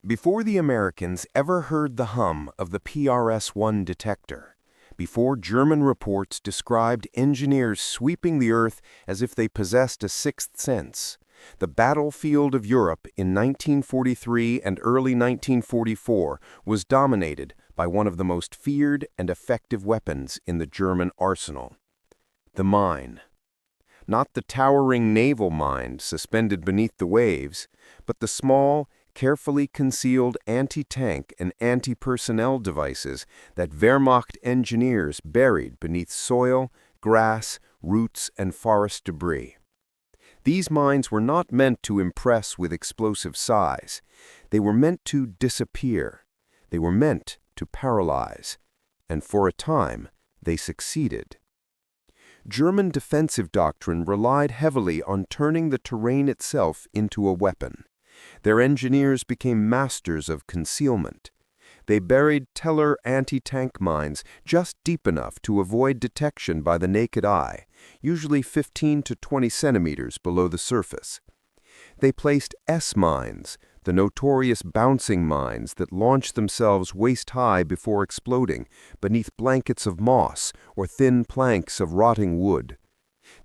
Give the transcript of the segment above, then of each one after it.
Before the Americans ever heard the hum of the PRS-1 detector, before German reports described engineers sweeping the earth as if they possessed a sixth sense, the battlefield of Europe in 1943 and early 1944 was dominated by one of the most feared and effective weapons in the German arsenal: the mine. Not the towering naval mine suspended beneath the waves, but the small, carefully concealed anti-tank and anti-personnel devices that Wehrmacht engineers buried beneath soil, grass, roots, and forest debris. These mines were not meant to impress with explosive size. They were meant to disappear. They were meant to paralyze. And for a time, they succeeded. German defensive doctrine relied heavily on turning the terrain itself into a weapon. Their engineers became masters of concealment. They buried Teller anti-tank mines just deep enough to avoid detection by the naked eye, usually 15 to 20 centimeters below the surface. They placed S-mines, the notorious bouncing mines that launch themselves waist-high before exploding, beneath blankets of moss or thin planks of rotting wood.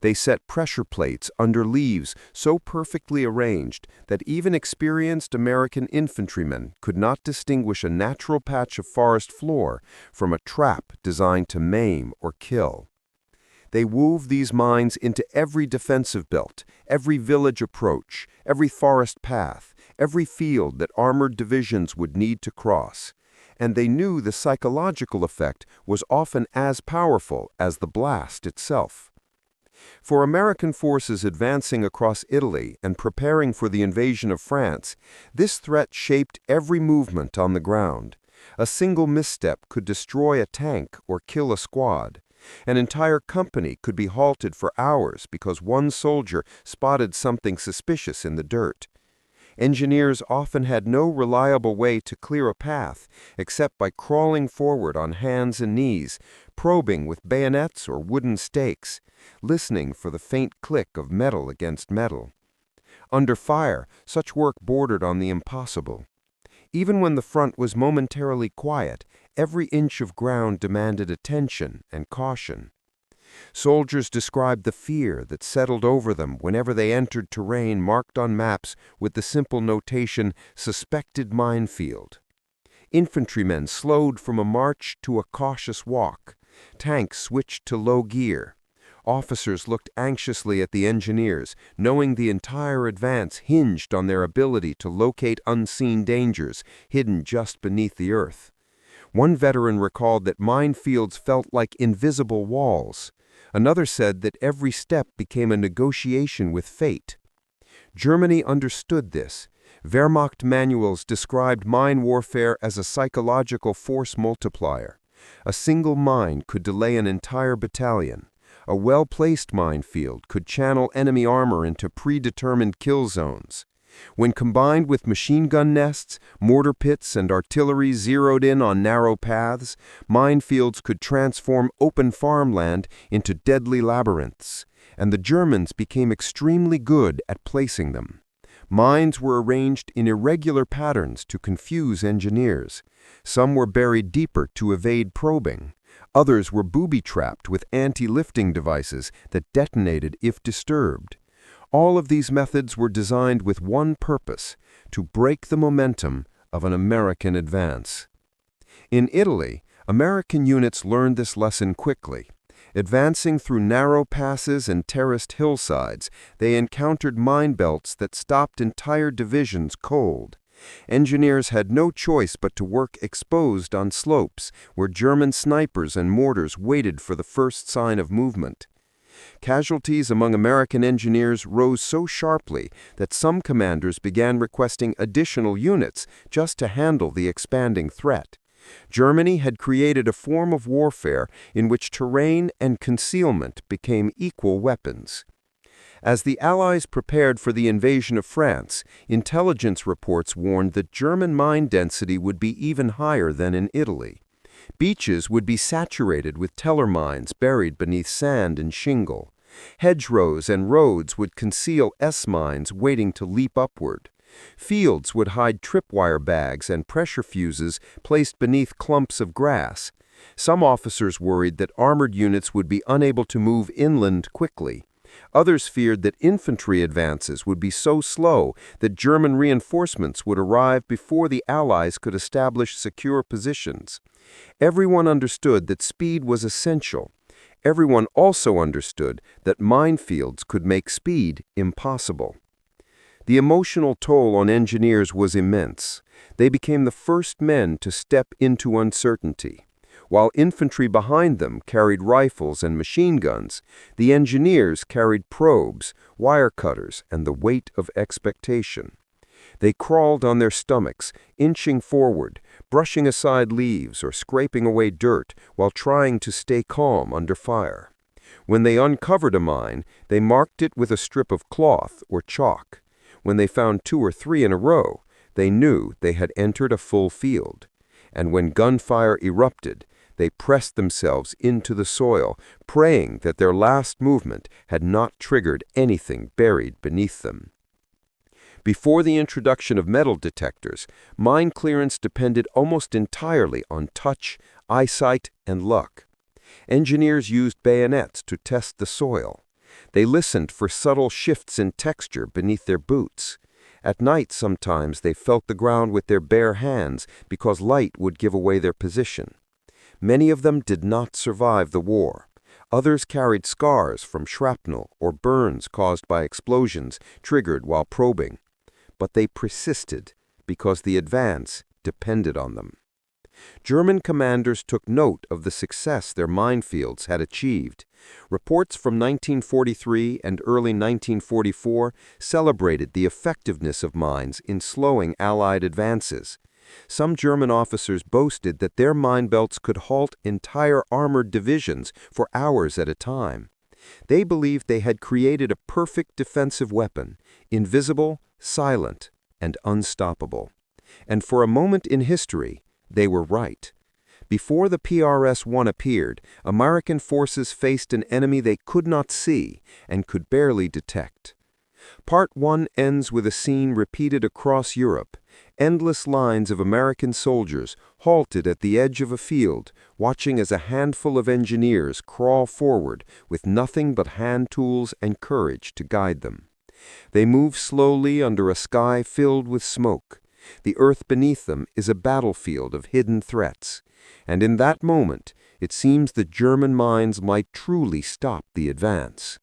They set pressure plates under leaves so perfectly arranged that even experienced American infantrymen could not distinguish a natural patch of forest floor from a trap designed to maim or kill. They wove these mines into every defensive belt, every village approach, every forest path, every field that armored divisions would need to cross. And they knew the psychological effect was often as powerful as the blast itself. For American forces advancing across Italy and preparing for the invasion of France, this threat shaped every movement on the ground. A single misstep could destroy a tank or kill a squad. An entire company could be halted for hours because one soldier spotted something suspicious in the dirt. Engineers often had no reliable way to clear a path except by crawling forward on hands and knees, probing with bayonets or wooden stakes, listening for the faint click of metal against metal. Under fire, such work bordered on the impossible. Even when the front was momentarily quiet, every inch of ground demanded attention and caution. Soldiers described the fear that settled over them whenever they entered terrain marked on maps with the simple notation, "Suspected minefield." Infantrymen slowed from a march to a cautious walk. Tanks switched to low gear. Officers looked anxiously at the engineers, knowing the entire advance hinged on their ability to locate unseen dangers hidden just beneath the earth. One veteran recalled that minefields felt like invisible walls. Another said that every step became a negotiation with fate. Germany understood this. Wehrmacht manuals described mine warfare as a psychological force multiplier. A single mine could delay an entire battalion. A well-placed minefield could channel enemy armor into predetermined kill zones. When combined with machine gun nests, mortar pits, and artillery zeroed in on narrow paths, minefields could transform open farmland into deadly labyrinths, and the Germans became extremely good at placing them. Mines were arranged in irregular patterns to confuse engineers. Some were buried deeper to evade probing. Others were booby-trapped with anti-lifting devices that detonated if disturbed. All of these methods were designed with one purpose: to break the momentum of an American advance. In Italy, American units learned this lesson quickly. Advancing through narrow passes and terraced hillsides, they encountered mine belts that stopped entire divisions cold. Engineers had no choice but to work exposed on slopes where German snipers and mortars waited for the first sign of movement. Casualties among American engineers rose so sharply that some commanders began requesting additional units just to handle the expanding threat. Germany had created a form of warfare in which terrain and concealment became equal weapons. As the Allies prepared for the invasion of France, intelligence reports warned that German mine density would be even higher than in Italy. Beaches would be saturated with Teller mines buried beneath sand and shingle. Hedgerows and roads would conceal S-mines waiting to leap upward. Fields would hide tripwire bags and pressure fuses placed beneath clumps of grass. Some officers worried that armored units would be unable to move inland quickly. Others feared that infantry advances would be so slow that German reinforcements would arrive before the Allies could establish secure positions. Everyone understood that speed was essential. Everyone also understood that minefields could make speed impossible. The emotional toll on engineers was immense. They became the first men to step into uncertainty. While infantry behind them carried rifles and machine guns, the engineers carried probes, wire cutters, and the weight of expectation. They crawled on their stomachs, inching forward, brushing aside leaves or scraping away dirt while trying to stay calm under fire. When they uncovered a mine, they marked it with a strip of cloth or chalk. When they found 2 or 3 in a row, they knew they had entered a full field. And when gunfire erupted, they pressed themselves into the soil, praying that their last movement had not triggered anything buried beneath them. Before the introduction of metal detectors, mine clearance depended almost entirely on touch, eyesight, and luck. Engineers used bayonets to test the soil. They listened for subtle shifts in texture beneath their boots. At night, sometimes, they felt the ground with their bare hands because light would give away their position. Many of them did not survive the war. Others carried scars from shrapnel or burns caused by explosions triggered while probing. But they persisted because the advance depended on them. German commanders took note of the success their minefields had achieved. Reports from 1943 and early 1944 celebrated the effectiveness of mines in slowing Allied advances. Some German officers boasted that their mine belts could halt entire armored divisions for hours at a time. They believed they had created a perfect defensive weapon, invisible, silent, and unstoppable. And for a moment in history, they were right. Before the PRS-1 appeared, American forces faced an enemy they could not see and could barely detect. Part 1 ends with a scene repeated across Europe. Endless lines of American soldiers halted at the edge of a field, watching as a handful of engineers crawl forward with nothing but hand tools and courage to guide them. They move slowly under a sky filled with smoke. The earth beneath them is a battlefield of hidden threats. And in that moment, it seems the German mines might truly stop the advance.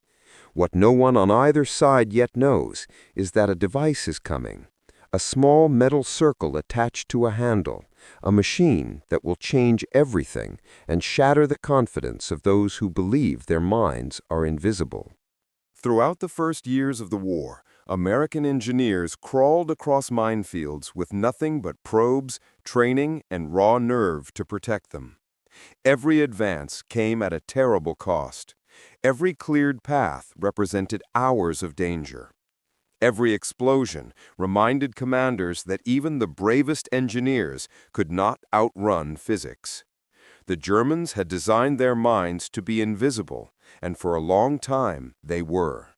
What no one on either side yet knows is that a device is coming. A small metal circle attached to a handle, a machine that will change everything and shatter the confidence of those who believe their minds are invisible. Throughout the first years of the war, American engineers crawled across minefields with nothing but probes, training, and raw nerve to protect them. Every advance came at a terrible cost. Every cleared path represented hours of danger. Every explosion reminded commanders that even the bravest engineers could not outrun physics. The Germans had designed their mines to be invisible, and for a long time they were.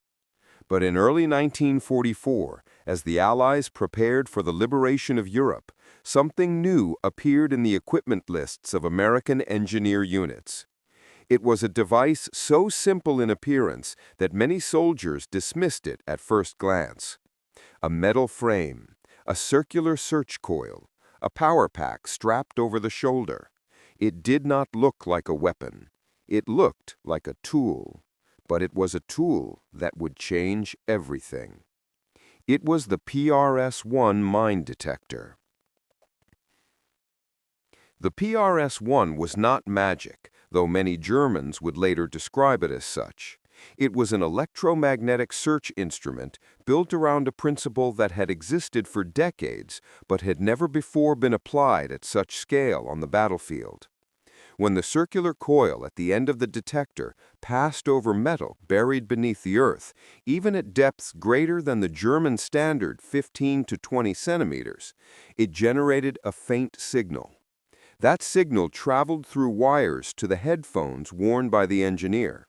But in early 1944, as the Allies prepared for the liberation of Europe, something new appeared in the equipment lists of American engineer units. It was a device so simple in appearance that many soldiers dismissed it at first glance. A metal frame, a circular search coil, a power pack strapped over the shoulder. It did not look like a weapon. It looked like a tool. But it was a tool that would change everything. It was the PRS-1 mine detector. The PRS-1 was not magic, though many Germans would later describe it as such. It was an electromagnetic search instrument built around a principle that had existed for decades but had never before been applied at such scale on the battlefield. When the circular coil at the end of the detector passed over metal buried beneath the earth, even at depths greater than the German standard 15 to 20 centimeters, it generated a faint signal. That signal traveled through wires to the headphones worn by the engineer.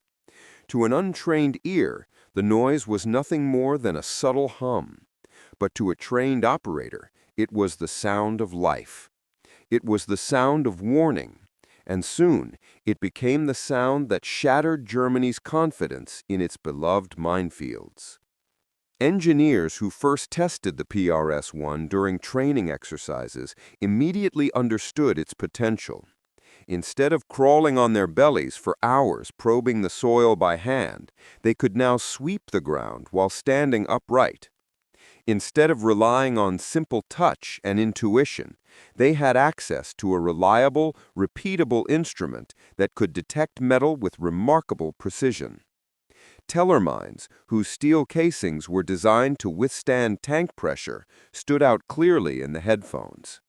To an untrained ear, the noise was nothing more than a subtle hum. But to a trained operator, it was the sound of life. It was the sound of warning, and soon it became the sound that shattered Germany's confidence in its beloved minefields. Engineers who first tested the PRS-1 during training exercises immediately understood its potential. Instead of crawling on their bellies for hours probing the soil by hand, they could now sweep the ground while standing upright. Instead of relying on simple touch and intuition, they had access to a reliable, repeatable instrument that could detect metal with remarkable precision. Teller mines, whose steel casings were designed to withstand tank pressure, stood out clearly in the headphones.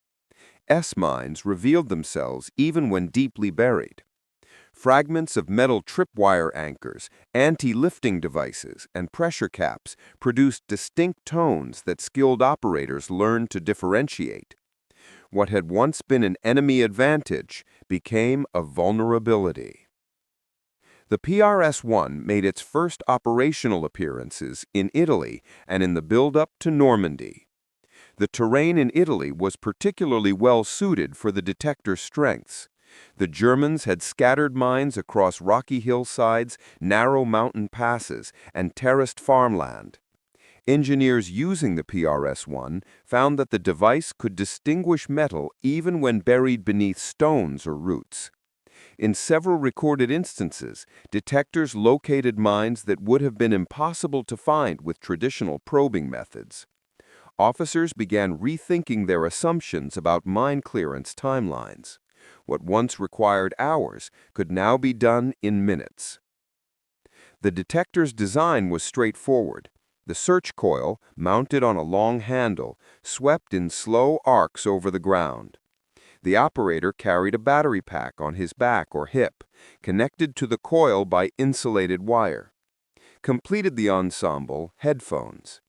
S-mines revealed themselves even when deeply buried. Fragments of metal tripwire anchors, anti-lifting devices, and pressure caps produced distinct tones that skilled operators learned to differentiate. What had once been an enemy advantage became a vulnerability. The PRS-1 made its first operational appearances in Italy and in the build-up to Normandy. The terrain in Italy was particularly well suited for the detector's strengths. The Germans had scattered mines across rocky hillsides, narrow mountain passes, and terraced farmland. Engineers using the PRS-1 found that the device could distinguish metal even when buried beneath stones or roots. In several recorded instances, detectors located mines that would have been impossible to find with traditional probing methods. Officers began rethinking their assumptions about mine clearance timelines. What once required hours could now be done in minutes. The detector's design was straightforward. The search coil, mounted on a long handle, swept in slow arcs over the ground. The operator carried a battery pack on his back or hip, connected to the coil by insulated wire. Completed the ensemble, headphones.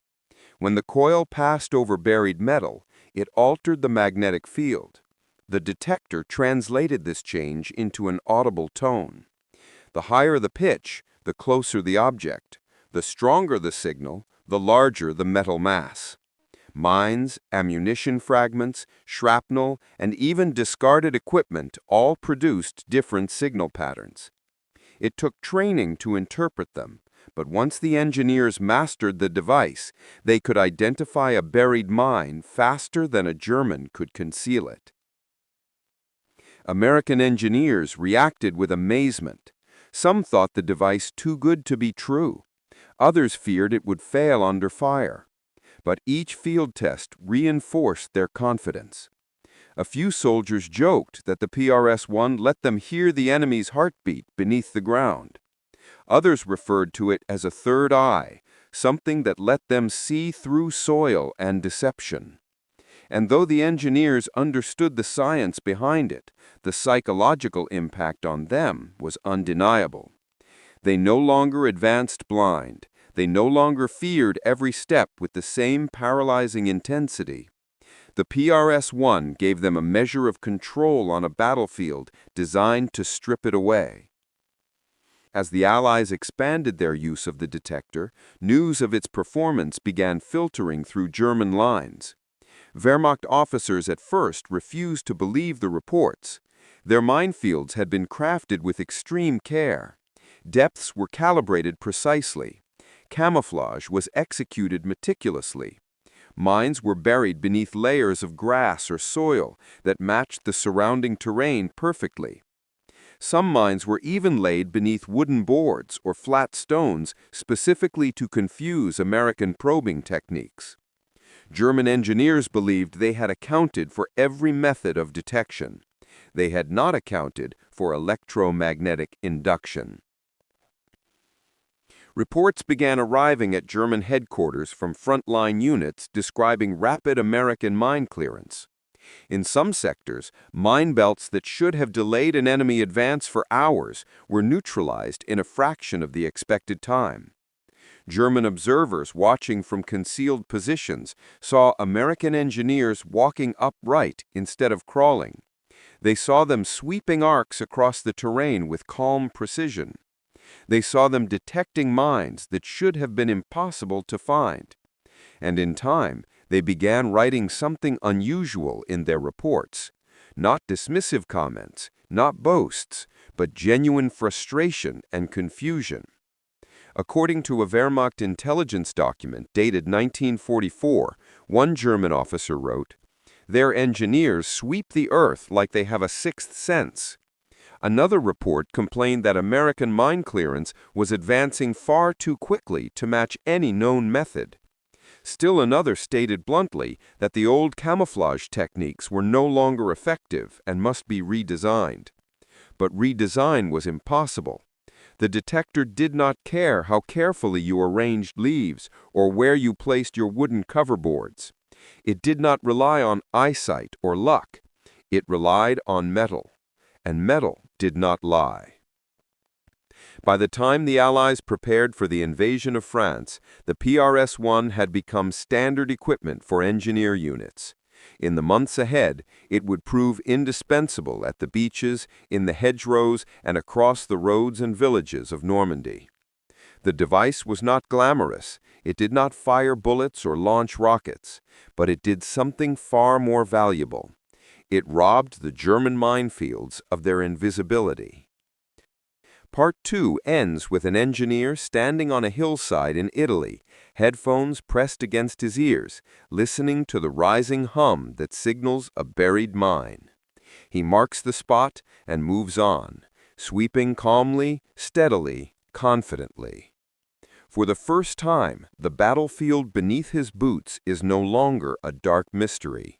When the coil passed over buried metal, it altered the magnetic field. The detector translated this change into an audible tone. The higher the pitch, the closer the object. The stronger the signal, the larger the metal mass. Mines, ammunition fragments, shrapnel, and even discarded equipment all produced different signal patterns. It took training to interpret them, but once the engineers mastered the device, they could identify a buried mine faster than a German could conceal it. American engineers reacted with amazement. Some thought the device too good to be true. Others feared it would fail under fire. But each field test reinforced their confidence. A few soldiers joked that the PRS-1 let them hear the enemy's heartbeat beneath the ground. Others referred to it as a third eye, something that let them see through soil and deception. And though the engineers understood the science behind it, the psychological impact on them was undeniable. They no longer advanced blind. They no longer feared every step with the same paralyzing intensity. The PRS-1 gave them a measure of control on a battlefield designed to strip it away. As the Allies expanded their use of the detector, news of its performance began filtering through German lines. Wehrmacht officers at first refused to believe the reports. Their minefields had been crafted with extreme care. Depths were calibrated precisely. Camouflage was executed meticulously. Mines were buried beneath layers of grass or soil that matched the surrounding terrain perfectly. Some mines were even laid beneath wooden boards or flat stones specifically to confuse American probing techniques. German engineers believed they had accounted for every method of detection. They had not accounted for electromagnetic induction. Reports began arriving at German headquarters from frontline units describing rapid American mine clearance. In some sectors, mine belts that should have delayed an enemy advance for hours were neutralized in a fraction of the expected time. German observers watching from concealed positions saw American engineers walking upright instead of crawling. They saw them sweeping arcs across the terrain with calm precision. They saw them detecting mines that should have been impossible to find. And in time, They began writing something unusual in their reports. Not dismissive comments, not boasts, but genuine frustration and confusion. According to a Wehrmacht intelligence document dated 1944, one German officer wrote, "Their engineers sweep the earth like they have a sixth sense." Another report complained that American mine clearance was advancing far too quickly to match any known method. Still another stated bluntly that the old camouflage techniques were no longer effective and must be redesigned. But redesign was impossible. The detector did not care how carefully you arranged leaves or where you placed your wooden coverboards. It did not rely on eyesight or luck. It relied on metal. And metal did not lie. By the time the Allies prepared for the invasion of France, the PRS-1 had become standard equipment for engineer units. In the months ahead, it would prove indispensable at the beaches, in the hedgerows, and across the roads and villages of Normandy. The device was not glamorous. It did not fire bullets or launch rockets, but it did something far more valuable. It robbed the German minefields of their invisibility. Part 2 ends with an engineer standing on a hillside in Italy, headphones pressed against his ears, listening to the rising hum that signals a buried mine. He marks the spot and moves on, sweeping calmly, steadily, confidently. For the first time, the battlefield beneath his boots is no longer a dark mystery.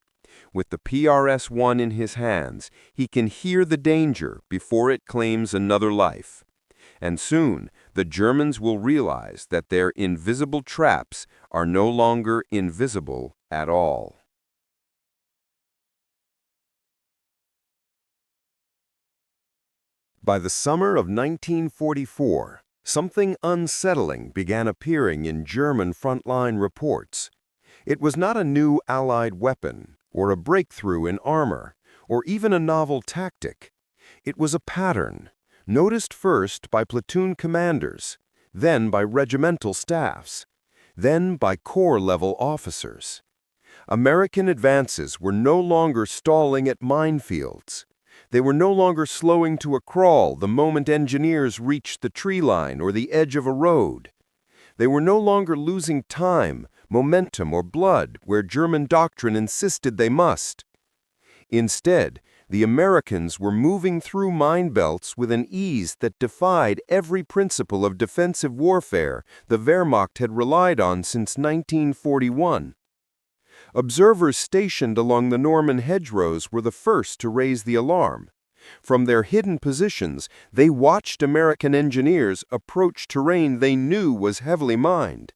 With the PRS-1 in his hands, he can hear the danger before it claims another life. And soon, the Germans will realize that their invisible traps are no longer invisible at all. By the summer of 1944, something unsettling began appearing in German frontline reports. It was not a new Allied weapon, or a breakthrough in armor, or even a novel tactic. It was a pattern, noticed first by platoon commanders, then by regimental staffs, then by corps-level officers. American advances were no longer stalling at minefields. They were no longer slowing to a crawl the moment engineers reached the tree line or the edge of a road. They were no longer losing time, momentum, or blood where German doctrine insisted they must. Instead, the Americans were moving through mine belts with an ease that defied every principle of defensive warfare the Wehrmacht had relied on since 1941. Observers stationed along the Norman hedgerows were the first to raise the alarm. From their hidden positions, they watched American engineers approach terrain they knew was heavily mined.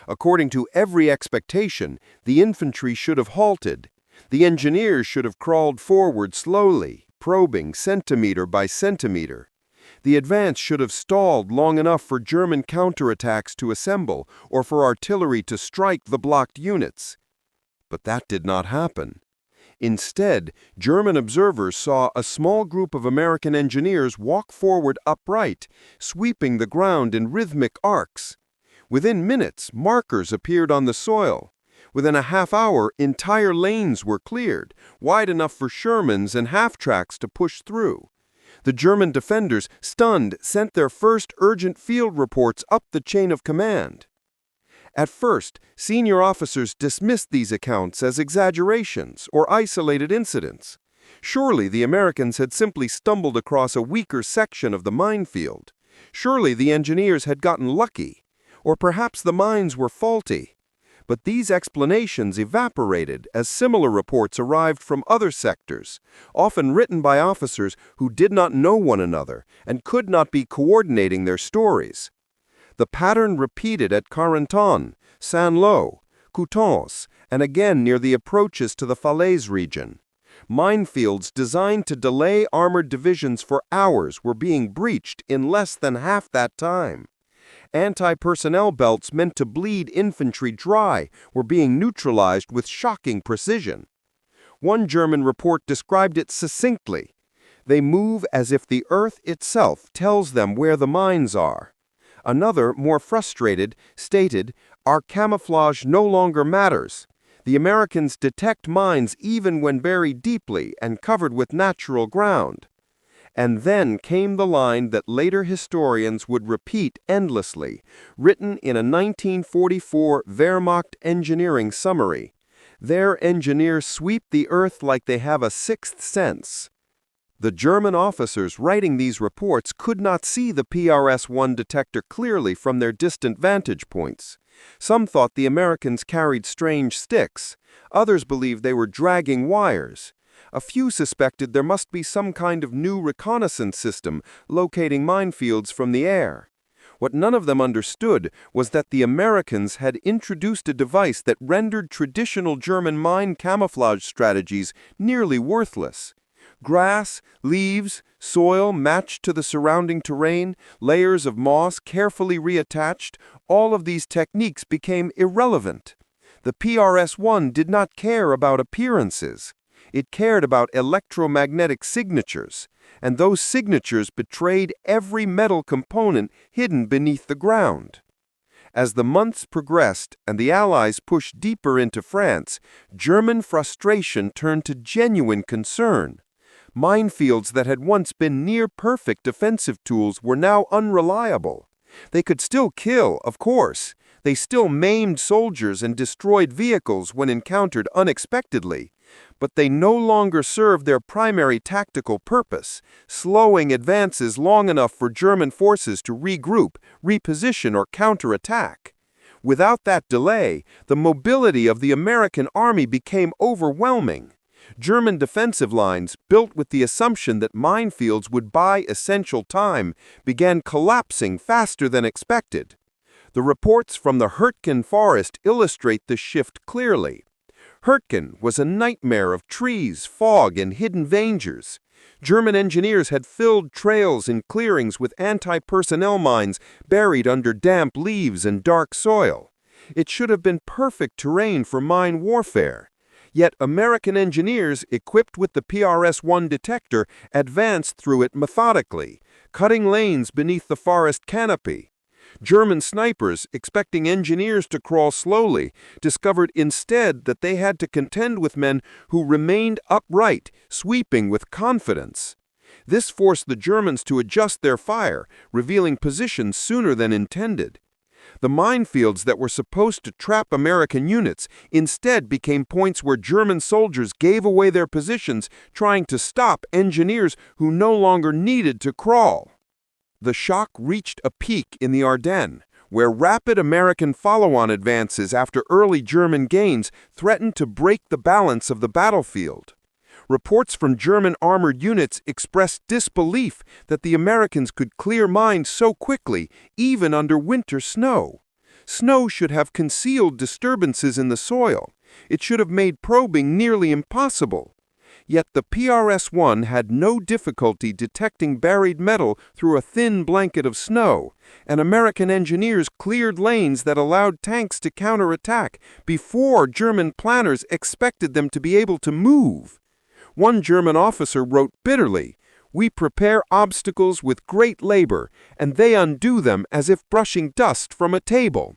According to every expectation, the infantry should have halted. The engineers should have crawled forward slowly, probing centimeter by centimeter. The advance should have stalled long enough for German counterattacks to assemble or for artillery to strike the blocked units. But that did not happen. Instead, German observers saw a small group of American engineers walk forward upright, sweeping the ground in rhythmic arcs. Within minutes, markers appeared on the soil. Within a half hour, entire lanes were cleared, wide enough for Shermans and half-tracks to push through. The German defenders, stunned, sent their first urgent field reports up the chain of command. At first, senior officers dismissed these accounts as exaggerations or isolated incidents. Surely the Americans had simply stumbled across a weaker section of the minefield. Surely the engineers had gotten lucky. Or perhaps the mines were faulty. But these explanations evaporated as similar reports arrived from other sectors, often written by officers who did not know one another and could not be coordinating their stories. The pattern repeated at Carentan, Saint-Lô, Coutances, and again near the approaches to the Falaise region. Minefields designed to delay armored divisions for hours were being breached in less than half that time. Anti-personnel belts meant to bleed infantry dry were being neutralized with shocking precision. One German report described it succinctly. They move as if the earth itself tells them where the mines are. Another, more frustrated, stated, "Our camouflage no longer matters. The Americans detect mines even when buried deeply and covered with natural ground. And then came the line that later historians would repeat endlessly, written in a 1944 Wehrmacht engineering summary. Their engineers sweep the earth like they have a sixth sense. The German officers writing these reports could not see the PRS-1 detector clearly from their distant vantage points. Some thought the Americans carried strange sticks. Others believed they were dragging wires. A few suspected there must be some kind of new reconnaissance system locating minefields from the air. What none of them understood was that the Americans had introduced a device that rendered traditional German mine camouflage strategies nearly worthless. Grass, leaves, soil matched to the surrounding terrain, layers of moss carefully reattached, all of these techniques became irrelevant. The PRS-1 did not care about appearances. It cared about electromagnetic signatures, and those signatures betrayed every metal component hidden beneath the ground. As the months progressed and the Allies pushed deeper into France, German frustration turned to genuine concern. Minefields that had once been near-perfect defensive tools were now unreliable. They could still kill, of course. They still maimed soldiers and destroyed vehicles when encountered unexpectedly. But they no longer served their primary tactical purpose, slowing advances long enough for German forces to regroup, reposition, or counterattack. Without that delay, the mobility of the American army became overwhelming. German defensive lines, built with the assumption that minefields would buy essential time, began collapsing faster than expected. The reports from the Hürtgen forest illustrate the shift clearly. Hürtgen was a nightmare of trees, fog, and hidden dangers. German engineers had filled trails and clearings with anti-personnel mines buried under damp leaves and dark soil. It should have been perfect terrain for mine warfare. Yet American engineers, equipped with the PRS-1 detector, advanced through it methodically, cutting lanes beneath the forest canopy. German snipers, expecting engineers to crawl slowly, discovered instead that they had to contend with men who remained upright, sweeping with confidence. This forced the Germans to adjust their fire, revealing positions sooner than intended. The minefields that were supposed to trap American units instead became points where German soldiers gave away their positions, trying to stop engineers who no longer needed to crawl. The shock reached a peak in the Ardennes, where rapid American follow-on advances after early German gains threatened to break the balance of the battlefield. Reports from German armored units expressed disbelief that the Americans could clear mines so quickly, even under winter snow. Snow should have concealed disturbances in the soil. It should have made probing nearly impossible. Yet the PRS-1 had no difficulty detecting buried metal through a thin blanket of snow, and American engineers cleared lanes that allowed tanks to counterattack before German planners expected them to be able to move. One German officer wrote bitterly, "We prepare obstacles with great labor, and they undo them as if brushing dust from a table."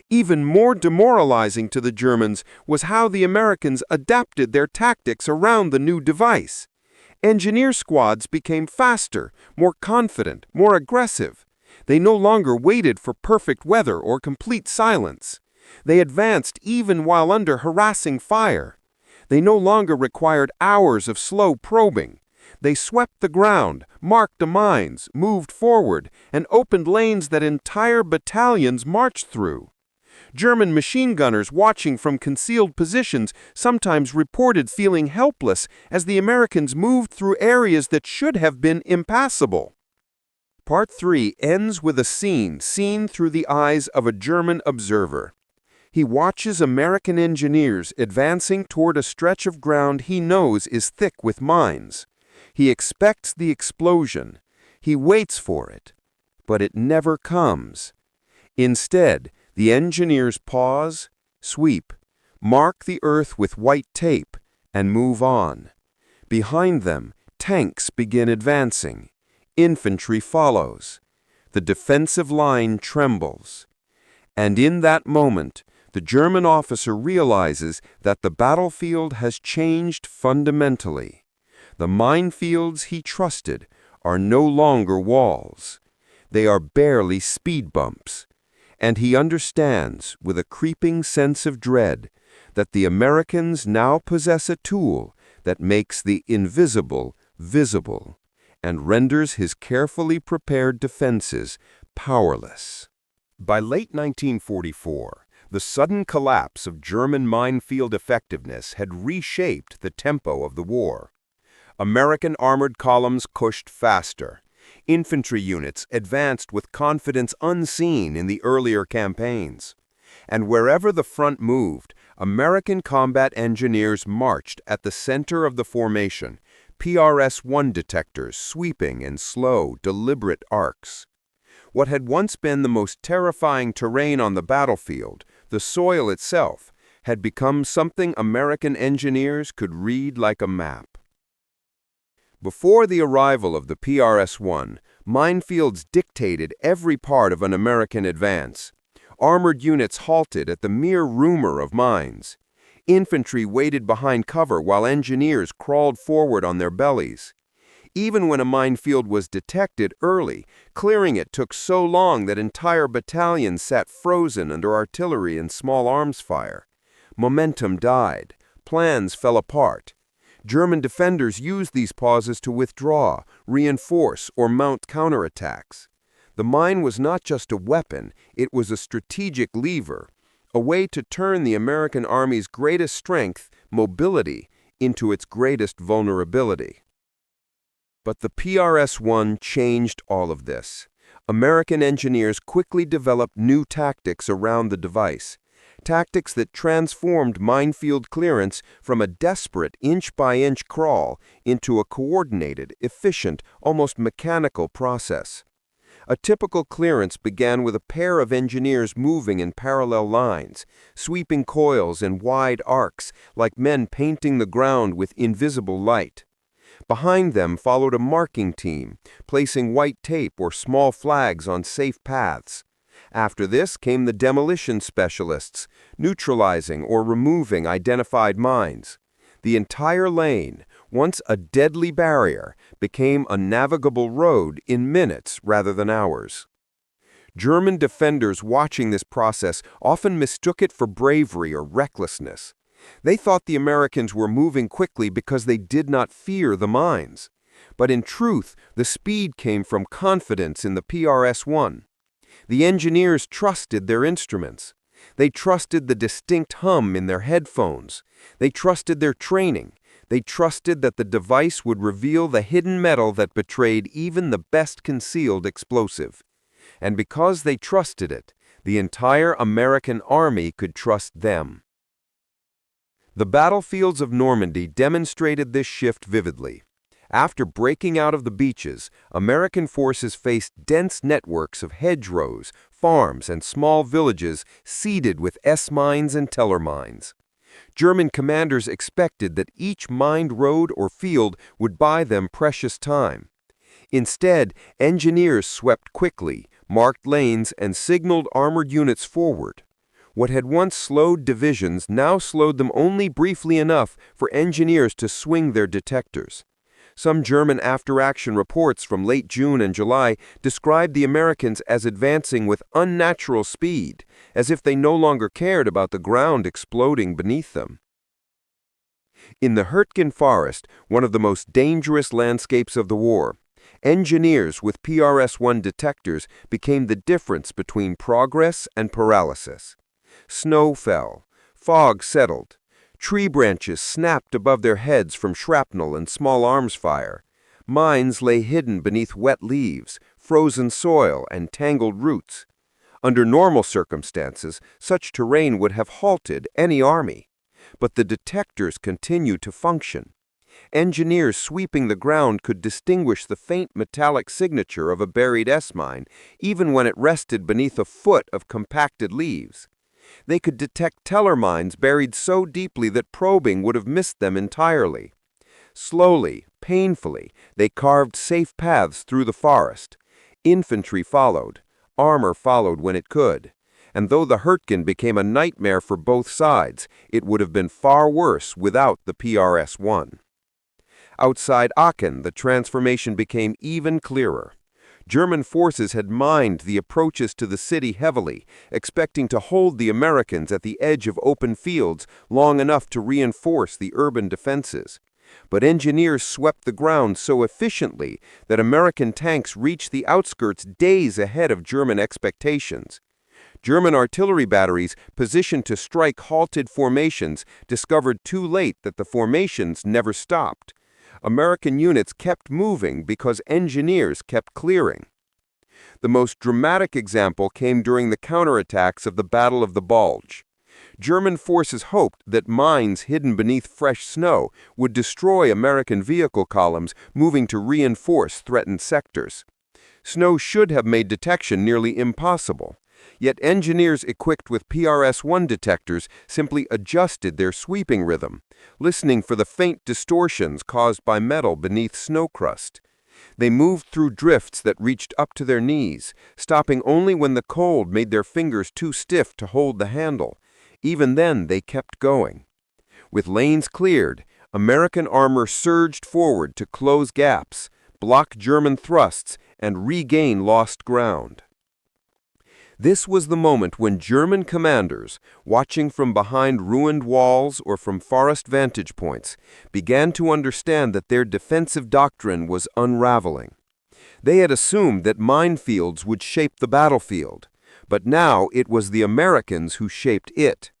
Even more demoralizing to the Germans was how the Americans adapted their tactics around the new device. Engineer squads became faster, more confident, more aggressive. They no longer waited for perfect weather or complete silence. They advanced even while under harassing fire. They no longer required hours of slow probing. They swept the ground, marked the mines, moved forward, and opened lanes that entire battalions marched through. German machine gunners watching from concealed positions sometimes reported feeling helpless as the Americans moved through areas that should have been impassable. Part 3 ends with a scene seen through the eyes of a German observer. He watches American engineers advancing toward a stretch of ground he knows is thick with mines. He expects the explosion. He waits for it. But it never comes. Instead, the engineers pause, sweep, mark the earth with white tape, and move on. Behind them, tanks begin advancing. Infantry follows. The defensive line trembles. And in that moment, The German officer realizes that the battlefield has changed fundamentally. The minefields he trusted are no longer walls. They are barely speed bumps. And he understands, with a creeping sense of dread, that the Americans now possess a tool that makes the invisible visible and renders his carefully prepared defenses powerless. By late 1944, the sudden collapse of German minefield effectiveness had reshaped the tempo of the war. American armored columns pushed faster. Infantry units advanced with confidence unseen in the earlier campaigns. And wherever the front moved, American combat engineers marched at the center of the formation, PRS-1 detectors sweeping in slow, deliberate arcs. What had once been the most terrifying terrain on the battlefield, the soil itself, had become something American engineers could read like a map. Before the arrival of the PRS-1, minefields dictated every part of an American advance. Armored units halted at the mere rumor of mines. Infantry waited behind cover while engineers crawled forward on their bellies. Even when a minefield was detected early, clearing it took so long that entire battalions sat frozen under artillery and small arms fire. Momentum died. Plans fell apart. German defenders used these pauses to withdraw, reinforce, or mount counterattacks. The mine was not just a weapon, it was a strategic lever, a way to turn the American Army's greatest strength, mobility, into its greatest vulnerability. But the PRS-1 changed all of this. American engineers quickly developed new tactics around the device. Tactics that transformed minefield clearance from a desperate inch-by-inch crawl into a coordinated, efficient, almost mechanical process. A typical clearance began with a pair of engineers moving in parallel lines, sweeping coils in wide arcs like men painting the ground with invisible light. Behind them followed a marking team, placing white tape or small flags on safe paths. After this came the demolition specialists, neutralizing or removing identified mines. The entire lane, once a deadly barrier, became a navigable road in minutes rather than hours. German defenders watching this process often mistook it for bravery or recklessness. They thought the Americans were moving quickly because they did not fear the mines. But in truth, the speed came from confidence in the PRS-1. The engineers trusted their instruments. They trusted the distinct hum in their headphones. They trusted their training. They trusted that the device would reveal the hidden metal that betrayed even the best concealed explosive. And because they trusted it, the entire American army could trust them. The battlefields of Normandy demonstrated this shift vividly. After breaking out of the beaches, American forces faced dense networks of hedgerows, farms, and small villages seeded with S-mines and Teller mines. German commanders expected that each mined road or field would buy them precious time. Instead, engineers swept quickly, marked lanes, and signaled armored units forward. What had once slowed divisions now slowed them only briefly enough for engineers to swing their detectors. Some German after-action reports from late June and July described the Americans as advancing with unnatural speed, as if they no longer cared about the ground exploding beneath them. In the Hürtgen Forest, one of the most dangerous landscapes of the war, engineers with PRS-1 detectors became the difference between progress and paralysis. Snow fell, fog settled, tree branches snapped above their heads from shrapnel and small arms fire. Mines lay hidden beneath wet leaves, frozen soil, and tangled roots. Under normal circumstances, such terrain would have halted any army. But the detectors continued to function. Engineers sweeping the ground could distinguish the faint metallic signature of a buried S-mine, even when it rested beneath a foot of compacted leaves. They could detect Teller mines buried so deeply that probing would have missed them entirely. Slowly, painfully, they carved safe paths through the forest. Infantry followed. Armor followed when it could. And though the Hurtgen became a nightmare for both sides, it would have been far worse without the PRS-1. Outside Aachen, the transformation became even clearer. German forces had mined the approaches to the city heavily, expecting to hold the Americans at the edge of open fields long enough to reinforce the urban defenses. But engineers swept the ground so efficiently that American tanks reached the outskirts days ahead of German expectations. German artillery batteries positioned to strike halted formations discovered too late that the formations never stopped. American units kept moving because engineers kept clearing. The most dramatic example came during the counterattacks of the Battle of the Bulge. German forces hoped that mines hidden beneath fresh snow would destroy American vehicle columns moving to reinforce threatened sectors. Snow should have made detection nearly impossible. Yet engineers equipped with PRS-1 detectors simply adjusted their sweeping rhythm, listening for the faint distortions caused by metal beneath snow crust. They moved through drifts that reached up to their knees, stopping only when the cold made their fingers too stiff to hold the handle. Even then, they kept going. With lanes cleared, American armor surged forward to close gaps, block German thrusts, and regain lost ground. This was the moment when German commanders, watching from behind ruined walls or from forest vantage points, began to understand that their defensive doctrine was unraveling. They had assumed that minefields would shape the battlefield, but now it was the Americans who shaped it.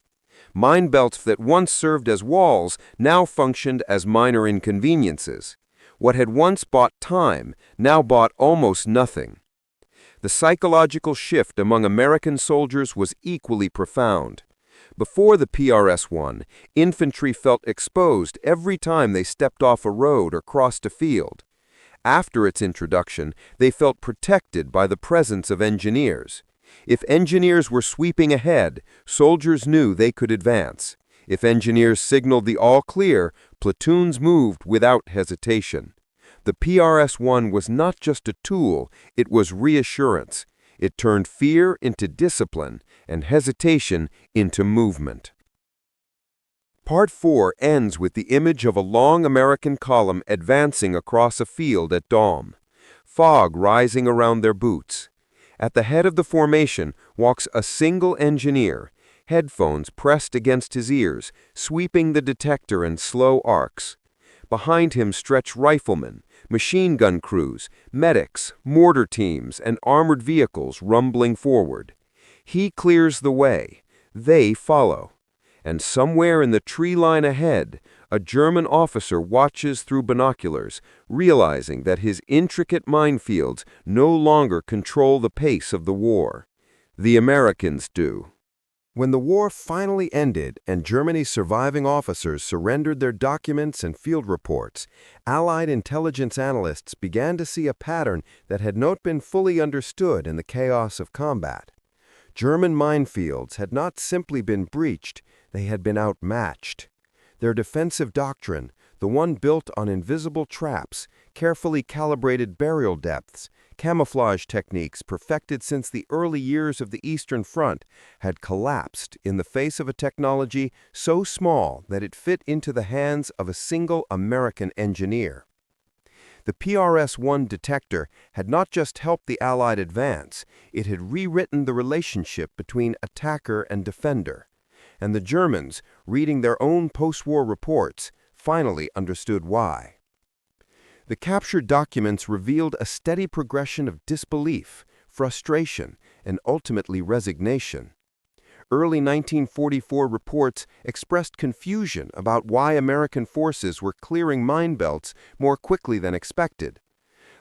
Mine belts that once served as walls now functioned as minor inconveniences. What had once bought time now bought almost nothing. The psychological shift among American soldiers was equally profound. Before the PRS-1, infantry felt exposed every time they stepped off a road or crossed a field. After its introduction, they felt protected by the presence of engineers. If engineers were sweeping ahead, soldiers knew they could advance. If engineers signaled the all clear, platoons moved without hesitation. The PRS-1 was not just a tool, it was reassurance. It turned fear into discipline and hesitation into movement. Part 4 ends with the image of a long American column advancing across a field at dawn, fog rising around their boots. At the head of the formation walks a single engineer, headphones pressed against his ears, sweeping the detector in slow arcs. Behind him stretch riflemen, machine gun crews, medics, mortar teams, and armored vehicles rumbling forward. He clears the way. They follow. And somewhere in the tree line ahead, a German officer watches through binoculars, realizing that his intricate minefields no longer control the pace of the war. The Americans do. When the war finally ended and Germany's surviving officers surrendered their documents and field reports, Allied intelligence analysts began to see a pattern that had not been fully understood in the chaos of combat. German minefields had not simply been breached, they had been outmatched. Their defensive doctrine, the one built on invisible traps, carefully calibrated burial depths, camouflage techniques perfected since the early years of the Eastern Front, had collapsed in the face of a technology so small that it fit into the hands of a single American engineer. The PRS-1 detector had not just helped the Allied advance, it had rewritten the relationship between attacker and defender. And the Germans, reading their own post-war reports, finally understood why. The captured documents revealed a steady progression of disbelief, frustration, and ultimately resignation. Early 1944 reports expressed confusion about why American forces were clearing mine belts more quickly than expected.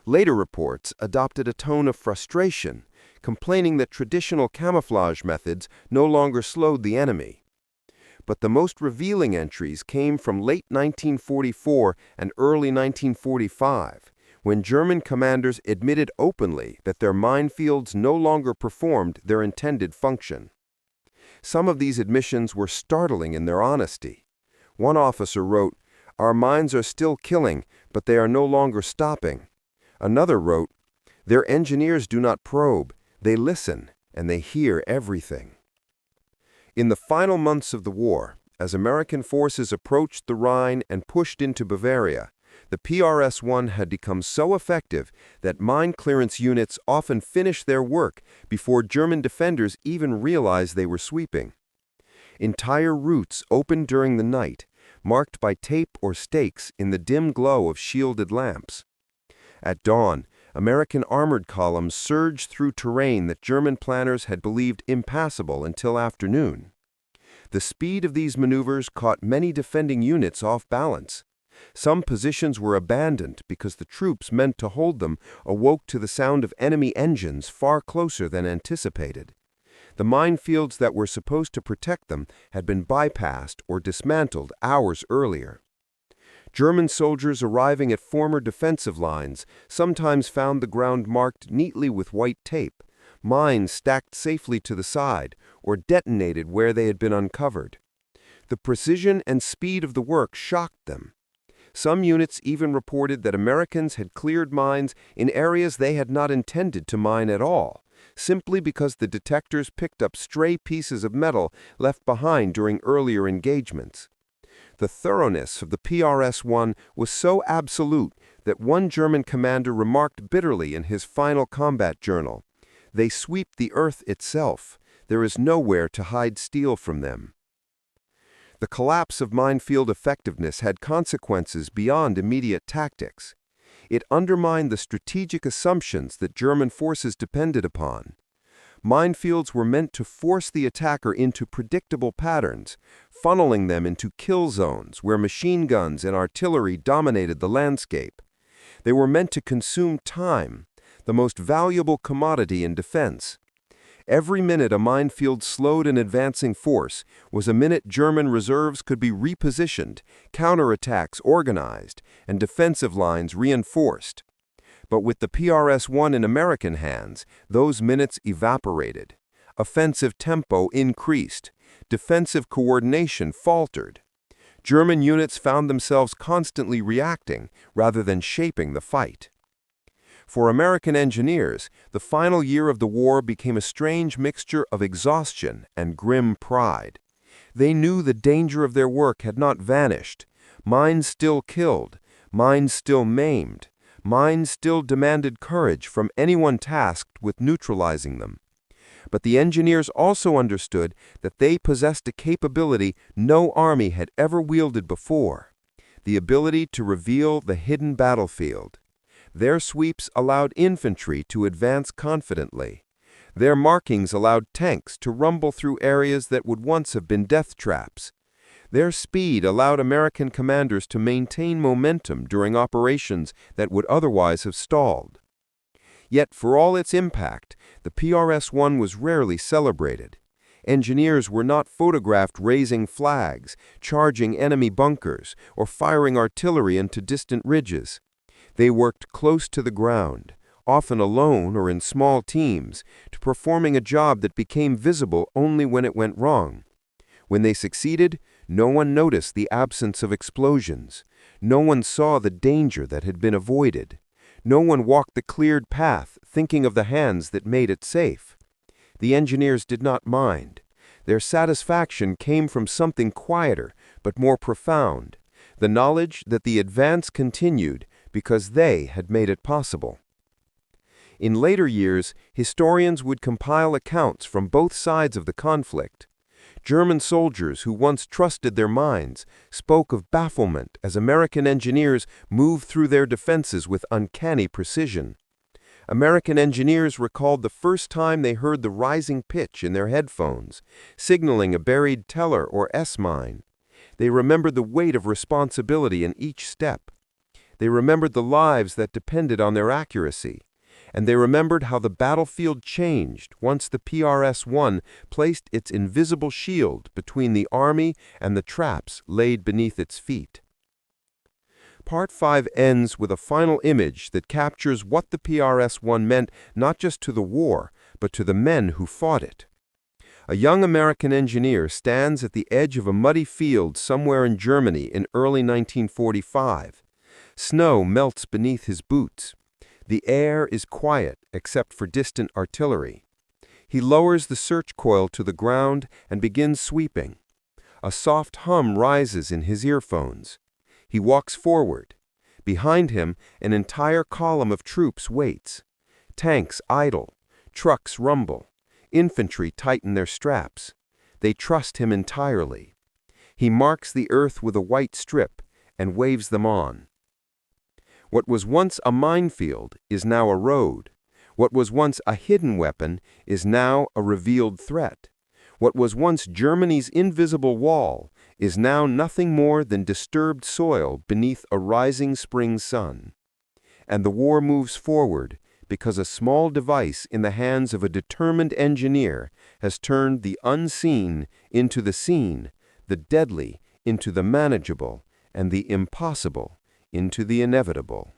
Later reports adopted a tone of frustration, complaining that traditional camouflage methods no longer slowed the enemy. But the most revealing entries came from late 1944 and early 1945, when German commanders admitted openly that their minefields no longer performed their intended function. Some of these admissions were startling in their honesty. One officer wrote, "Our mines are still killing, but they are no longer stopping." Another wrote, "Their engineers do not probe, they listen, and they hear everything." In the final months of the war, as American forces approached the Rhine and pushed into Bavaria, the PRS-1 had become so effective that mine clearance units often finished their work before German defenders even realized they were sweeping. Entire routes opened during the night, marked by tape or stakes in the dim glow of shielded lamps. At dawn, American armored columns surged through terrain that German planners had believed impassable until afternoon. The speed of these maneuvers caught many defending units off balance. Some positions were abandoned because the troops meant to hold them awoke to the sound of enemy engines far closer than anticipated. The minefields that were supposed to protect them had been bypassed or dismantled hours earlier. German soldiers arriving at former defensive lines sometimes found the ground marked neatly with white tape, mines stacked safely to the side, or detonated where they had been uncovered. The precision and speed of the work shocked them. Some units even reported that Americans had cleared mines in areas they had not intended to mine at all, simply because the detectors picked up stray pieces of metal left behind during earlier engagements. The thoroughness of the PRS-1 was so absolute that one German commander remarked bitterly in his final combat journal, "They sweep the earth itself. There is nowhere to hide steel from them." The collapse of minefield effectiveness had consequences beyond immediate tactics. It undermined the strategic assumptions that German forces depended upon. Minefields were meant to force the attacker into predictable patterns, funneling them into kill zones where machine guns and artillery dominated the landscape. They were meant to consume time, the most valuable commodity in defense. Every minute a minefield slowed an advancing force was a minute German reserves could be repositioned, counterattacks organized, and defensive lines reinforced. But with the PRS-1 in American hands, those minutes evaporated. Offensive tempo increased. Defensive coordination faltered. German units found themselves constantly reacting rather than shaping the fight. For American engineers, the final year of the war became a strange mixture of exhaustion and grim pride. They knew the danger of their work had not vanished. Mines still killed, mines still maimed, mines still demanded courage from anyone tasked with neutralizing them. But the engineers also understood that they possessed a capability no army had ever wielded before: the ability to reveal the hidden battlefield. Their sweeps allowed infantry to advance confidently. Their markings allowed tanks to rumble through areas that would once have been death traps. Their speed allowed American commanders to maintain momentum during operations that would otherwise have stalled. Yet, for all its impact, the PRS-1 was rarely celebrated. Engineers were not photographed raising flags, charging enemy bunkers, or firing artillery into distant ridges. They worked close to the ground, often alone or in small teams, to performing a job that became visible only when it went wrong. When they succeeded, no one noticed the absence of explosions. No one saw the danger that had been avoided. No one walked the cleared path, thinking of the hands that made it safe. The engineers did not mind. Their satisfaction came from something quieter, but more profound: the knowledge that the advance continued because they had made it possible. In later years, historians would compile accounts from both sides of the conflict. German soldiers who once trusted their minds spoke of bafflement as American engineers moved through their defenses with uncanny precision. American engineers recalled the first time they heard the rising pitch in their headphones, signaling a buried teller or S-mine. They remembered the weight of responsibility in each step. They remembered the lives that depended on their accuracy. And they remembered how the battlefield changed once the PRS-1 placed its invisible shield between the army and the traps laid beneath its feet. Part 5 ends with a final image that captures what the PRS-1 meant not just to the war, but to the men who fought it. A young American engineer stands at the edge of a muddy field somewhere in Germany in early 1945. Snow melts beneath his boots. The air is quiet except for distant artillery. He lowers the search coil to the ground and begins sweeping. A soft hum rises in his earphones. He walks forward. Behind him, an entire column of troops waits. Tanks idle. Trucks rumble. Infantry tighten their straps. They trust him entirely. He marks the earth with a white strip and waves them on. What was once a minefield is now a road. What was once a hidden weapon is now a revealed threat. What was once Germany's invisible wall is now nothing more than disturbed soil beneath a rising spring sun. And the war moves forward because a small device in the hands of a determined engineer has turned the unseen into the seen, the deadly into the manageable, and the impossible into the inevitable.